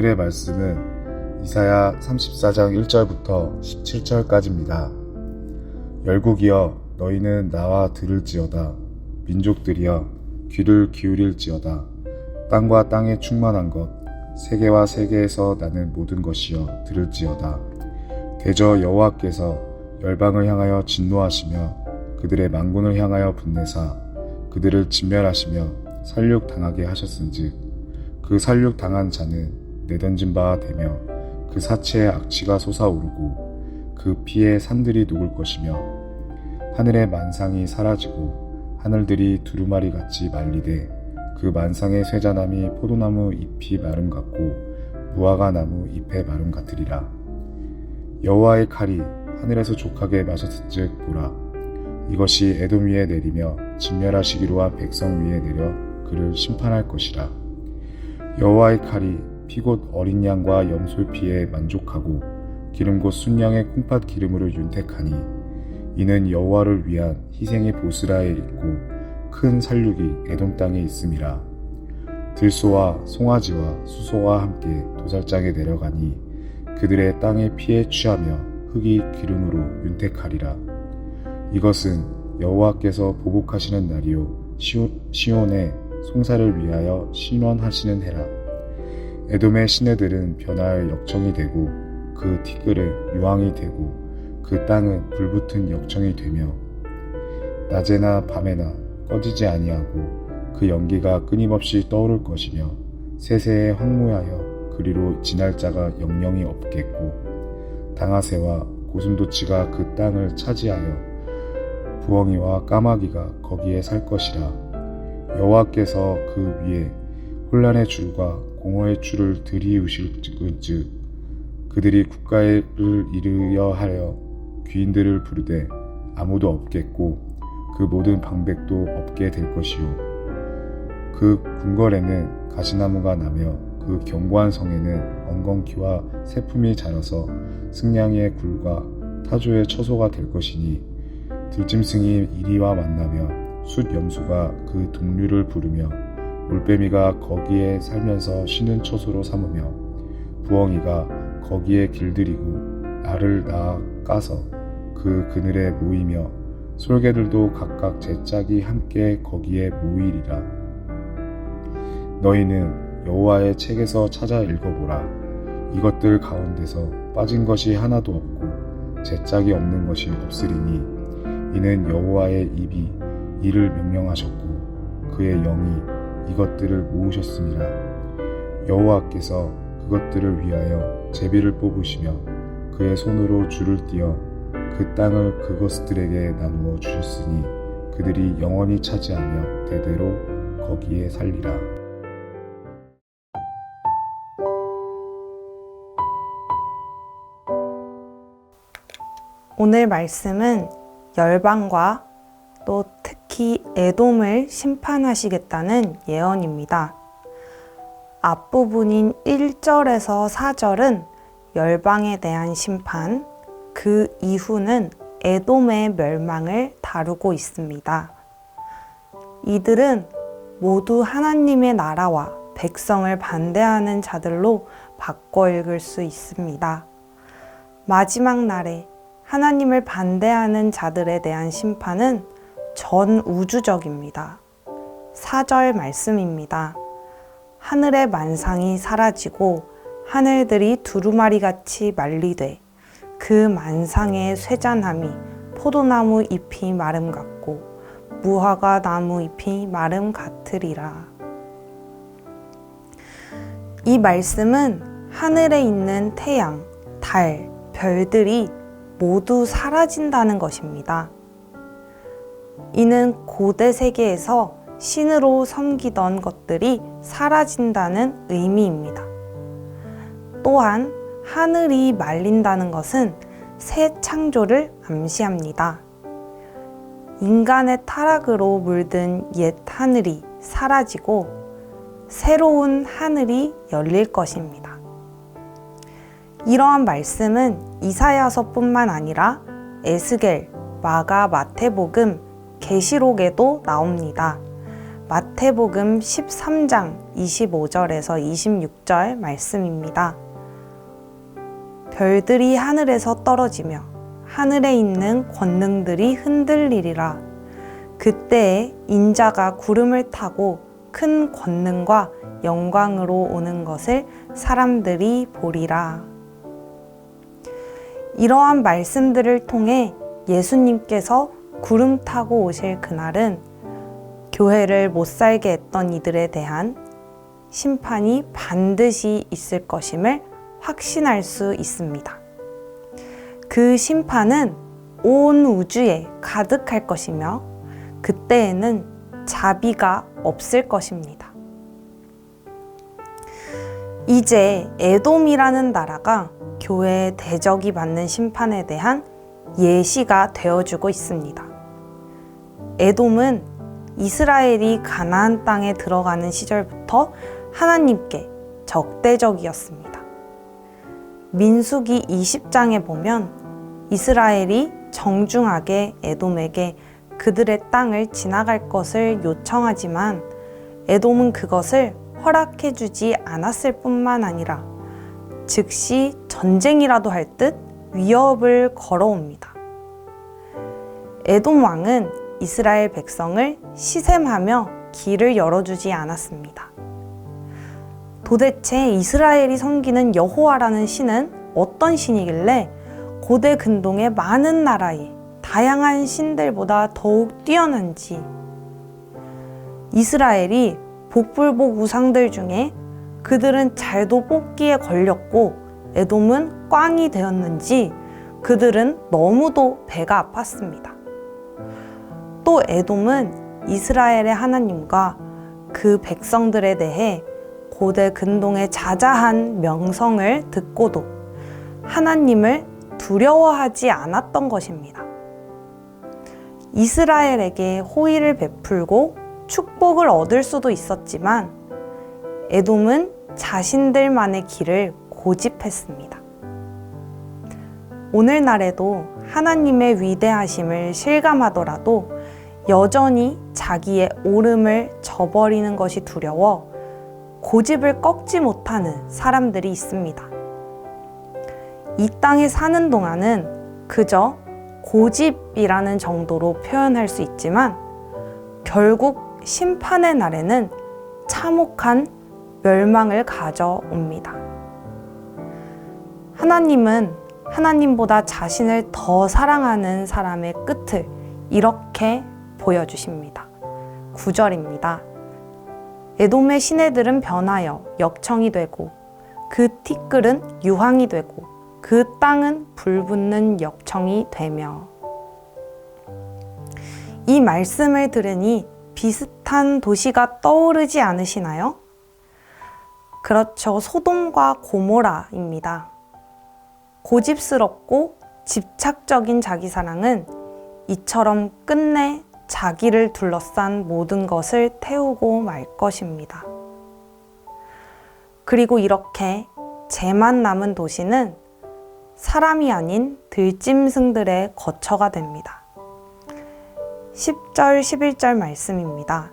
오늘의 말씀은 이사야 34장 1절부터 17절까지입니다. 열국이여 너희는 나와 들을지어다. 민족들이여 귀를 기울일지어다. 땅과 땅에 충만한 것, 세계와 세계에서 나는 모든 것이여 들을지어다. 대저 여호와께서 열방을 향하여 진노하시며 그들의 만군을 향하여 분내사 그들을 진멸하시며 살육당하게 하셨은즉 그 살육당한 자는 내던진 바 되며 그 사체의 악취가 솟아오르고 그 피에 산들이 녹을 것이며 하늘의 만상이 사라지고 하늘들이 두루마리같이 말리되 그 만상의 쇠자나미 포도나무 잎이 마름 같고 무화과 나무 잎의 마름 같으리라. 여호와의 칼이 하늘에서 족하게 마셨은즉 보라, 이것이 에돔 위에 내리며 진멸하시기로 한 백성 위에 내려 그를 심판할 것이라. 여호와의 칼이 피곧 어린 양과 염소 피에 만족하고 기름 곧 순양의 콩팥 기름으로 윤택하니 이는 여호와를 위한 희생의 보스라에 있고 큰 살육이 에돔 땅에 있음이라. 들소와 송아지와 수소와 함께 도살장에 내려가니 그들의 땅의 피에 취하며 흙이 기름으로 윤택하리라. 이것은 여호와께서 보복하시는 날이요 시온의 송사를 위하여 신원하시는 해라. 에돔의 시내들은 변화의 역청이 되고 그 티끌은 유황이 되고 그 땅은 불붙은 역청이 되며 낮에나 밤에나 꺼지지 아니하고 그 연기가 끊임없이 떠오를 것이며 세세에 황무하여 그리로 지날 자가 영영이 없겠고 당아새와 고슴도치가 그 땅을 차지하여 부엉이와 까마귀가 거기에 살 것이라. 여호와께서 그 위에 혼란의 줄과 공허의 줄을 들이우실즉 그들이 국가를 이르려 하려 귀인들을 부르되 아무도 없겠고 그 모든 방백도 없게 될 것이요 그 궁궐에는 가시나무가 나며 그 견고한 성에는 엉겅퀴와 새품이 자라서 승냥이의 굴과 타조의 처소가 될 것이니 들짐승이 이리와 만나며 숫 염소가 그 동류를 부르며 올빼미가 거기에 살면서 쉬는 처소로 삼으며 부엉이가 거기에 길들이고 알을 낳아 까서 그 그늘에 모이며 솔개들도 각각 제 짝이 함께 거기에 모이리라. 너희는 여호와의 책에서 찾아 읽어보라. 이것들 가운데서 빠진 것이 하나도 없고 제 짝이 없는 것이 없으리니 이는 여호와의 입이 이를 명령하셨고 그의 영이 이것들을 모으셨음이라. 여호와께서 그것들을 위하여 제비를 뽑으시며 그의 손으로 줄을 띄어 그 땅을 그것들에게 나누어 주셨으니 그들이 영원히 차지하며 대대로 거기에 살리라. 오늘 말씀은 열방과 또 특히 에돔을 심판하시겠다는 예언입니다. 앞부분인 1절에서 4절은 열방에 대한 심판, 그 이후는 에돔의 멸망을 다루고 있습니다. 이들은 모두 하나님의 나라와 백성을 반대하는 자들로 바꿔 읽을 수 있습니다. 마지막 날에 하나님을 반대하는 자들에 대한 심판은 전 우주적입니다. 4절 말씀입니다. 하늘의 만상이 사라지고 하늘들이 두루마리같이 말리되 그 만상의 쇠자나미 포도나무 잎이 마름 같고 무화과 나무 잎이 마름 같으리라. 이 말씀은 하늘에 있는 태양, 달, 별들이 모두 사라진다는 것입니다. 이는 고대 세계에서 신으로 섬기던 것들이 사라진다는 의미입니다. 또한 하늘이 말린다는 것은 새 창조를 암시합니다. 인간의 타락으로 물든 옛 하늘이 사라지고 새로운 하늘이 열릴 것입니다. 이러한 말씀은 이사야서뿐만 아니라 에스겔, 마가, 마태복음, 계시록에도 나옵니다. 마태복음 13장 25절에서 26절 말씀입니다. 별들이 하늘에서 떨어지며 하늘에 있는 권능들이 흔들리리라. 그때에 인자가 구름을 타고 큰 권능과 영광으로 오는 것을 사람들이 보리라. 이러한 말씀들을 통해 예수님께서 구름 타고 오실 그날은 교회를 못 살게 했던 이들에 대한 심판이 반드시 있을 것임을 확신할 수 있습니다. 그 심판은 온 우주에 가득할 것이며 그때에는 자비가 없을 것입니다. 이제 에돔이라는 나라가 교회의 대적이 받는 심판에 대한 예시가 되어주고 있습니다. 에돔은 이스라엘이 가나안 땅에 들어가는 시절부터 하나님께 적대적이었습니다. 민수기 20장에 보면 이스라엘이 정중하게 에돔에게 그들의 땅을 지나갈 것을 요청하지만 에돔은 그것을 허락해주지 않았을 뿐만 아니라 즉시 전쟁이라도 할 듯 위협을 걸어옵니다. 에돔 왕은 이스라엘 백성을 시샘하며 길을 열어주지 않았습니다. 도대체 이스라엘이 섬기는 여호와라는 신은 어떤 신이길래 고대 근동의 많은 나라의 다양한 신들보다 더욱 뛰어난지, 이스라엘이 복불복 우상들 중에 그들은 잘도 뽑기에 걸렸고 에돔은 꽝이 되었는지 그들은 너무도 배가 아팠습니다. 또 에돔은 이스라엘의 하나님과 그 백성들에 대해 고대 근동의 자자한 명성을 듣고도 하나님을 두려워하지 않았던 것입니다. 이스라엘에게 호의를 베풀고 축복을 얻을 수도 있었지만 에돔은 자신들만의 길을 고집했습니다. 오늘날에도 하나님의 위대하심을 실감하더라도 여전히 자기의 옳음을 저버리는 것이 두려워 고집을 꺾지 못하는 사람들이 있습니다. 이 땅에 사는 동안은 그저 고집이라는 정도로 표현할 수 있지만 결국 심판의 날에는 참혹한 멸망을 가져옵니다. 하나님은 하나님보다 자신을 더 사랑하는 사람의 끝을 이렇게 보여주십니다. 9절입니다. 에돔의 시내들은 변하여 역청이 되고 그 티끌은 유황이 되고 그 땅은 불붙는 역청이 되며. 이 말씀을 들으니 비슷한 도시가 떠오르지 않으시나요? 그렇죠. 소돔과 고모라입니다. 고집스럽고 집착적인 자기 사랑은 이처럼 끝내 자기를 둘러싼 모든 것을 태우고 말 것입니다. 그리고 이렇게 죄만 남은 도시는 사람이 아닌 들짐승들의 거처가 됩니다. 10절, 11절 말씀입니다.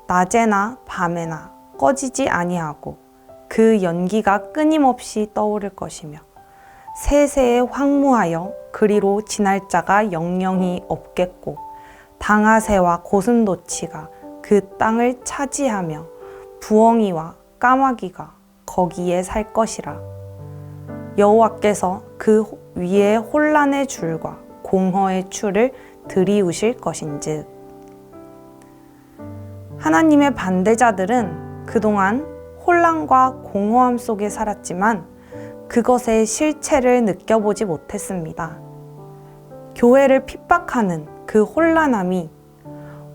낮에나 밤에나 꺼지지 아니하고 그 연기가 끊임없이 떠오를 것이며 세세에 황무하여 그리로 지날 자가 영영이 없겠고 당아새와 고슴도치가 그 땅을 차지하며 부엉이와 까마귀가 거기에 살 것이라. 여호와께서 그 위에 혼란의 줄과 공허의 추를 들이우실 것인즉. 하나님의 반대자들은 그동안 혼란과 공허함 속에 살았지만 그것의 실체를 느껴보지 못했습니다. 교회를 핍박하는 그 혼란함이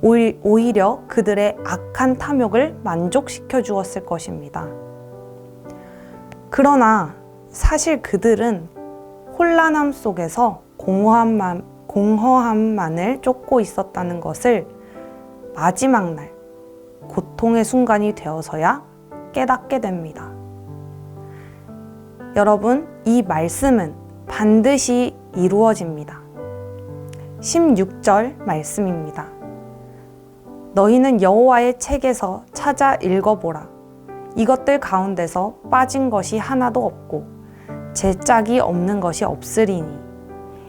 오히려 그들의 악한 탐욕을 만족시켜 주었을 것입니다. 그러나 사실 그들은 혼란함 속에서 공허함만을 쫓고 있었다는 것을 마지막 날 고통의 순간이 되어서야 깨닫게 됩니다. 여러분, 이 말씀은 반드시 이루어집니다. 16절 말씀입니다. 너희는 여호와의 책에서 찾아 읽어보라. 이것들 가운데서 빠진 것이 하나도 없고 제짝이 없는 것이 없으리니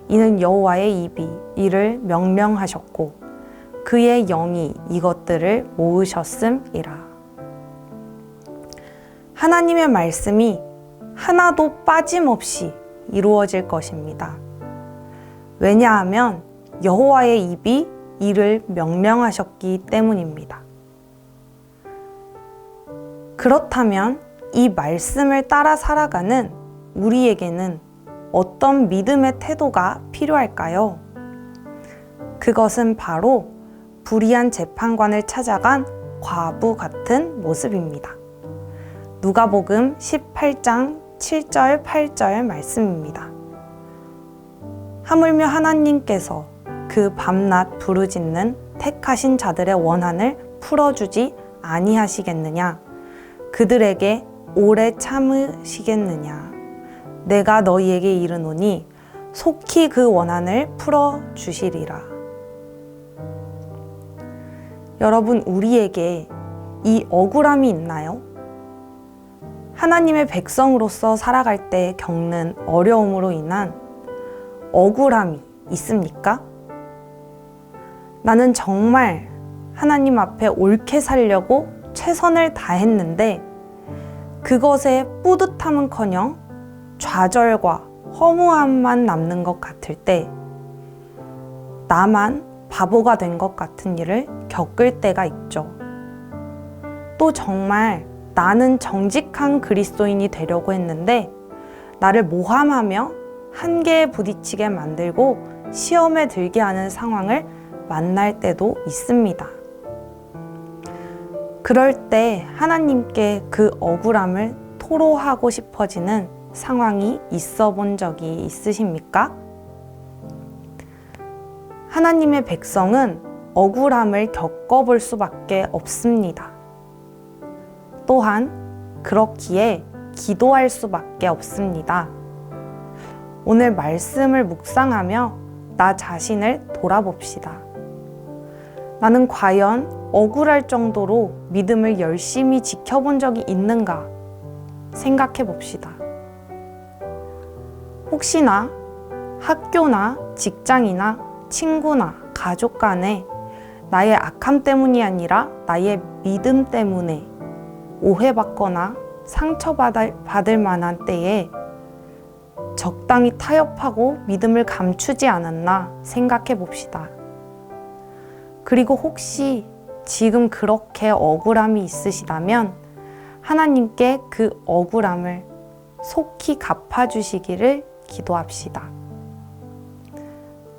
이는 여호와의 입이 이를 명령하셨고 그의 영이 이것들을 모으셨음이라. 하나님의 말씀이 하나도 빠짐없이 이루어질 것입니다. 왜냐하면 여호와의 입이 이를 명령하셨기 때문입니다. 그렇다면 이 말씀을 따라 살아가는 우리에게는 어떤 믿음의 태도가 필요할까요? 그것은 바로 불의한 재판관을 찾아간 과부 같은 모습입니다. 누가복음 18장 7절 8절 말씀입니다. 하물며 하나님께서 그 밤낮 부르짖는 택하신 자들의 원한을 풀어주지 아니하시겠느냐? 그들에게 오래 참으시겠느냐? 내가 너희에게 이르노니 속히 그 원한을 풀어주시리라. 여러분, 우리에게 이 억울함이 있나요? 하나님의 백성으로서 살아갈 때 겪는 어려움으로 인한 억울함이 있습니까? 나는 정말 하나님 앞에 옳게 살려고 최선을 다했는데 그것에 뿌듯함은커녕 좌절과 허무함만 남는 것 같을 때 나만 바보가 된 것 같은 일을 겪을 때가 있죠. 또 정말 나는 정직한 그리스도인이 되려고 했는데 나를 모함하며 한계에 부딪히게 만들고 시험에 들게 하는 상황을 만날 때도 있습니다. 그럴 때 하나님께 그 억울함을 토로하고 싶어지는 상황이 있어 본 적이 있으십니까? 하나님의 백성은 억울함을 겪어볼 수밖에 없습니다. 또한 그렇기에 기도할 수밖에 없습니다. 오늘 말씀을 묵상하며 나 자신을 돌아봅시다. 나는 과연 억울할 정도로 믿음을 열심히 지켜본 적이 있는가 생각해 봅시다. 혹시나 학교나 직장이나 친구나 가족 간에 나의 악함 때문이 아니라 나의 믿음 때문에 오해받거나 상처받을 만한 때에 적당히 타협하고 믿음을 감추지 않았나 생각해 봅시다. 그리고 혹시 지금 그렇게 억울함이 있으시다면 하나님께 그 억울함을 속히 갚아주시기를 기도합시다.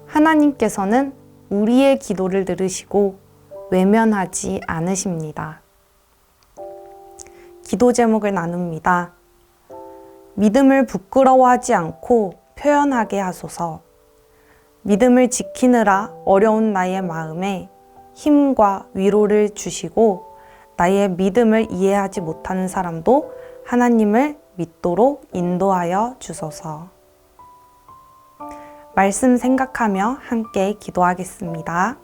하나님께서는 우리의 기도를 들으시고 외면하지 않으십니다. 기도 제목을 나눕니다. 믿음을 부끄러워하지 않고 표현하게 하소서. 믿음을 지키느라 어려운 나의 마음에 힘과 위로를 주시고 나의 믿음을 이해하지 못하는 사람도 하나님을 믿도록 인도하여 주소서. 말씀 생각하며 함께 기도하겠습니다.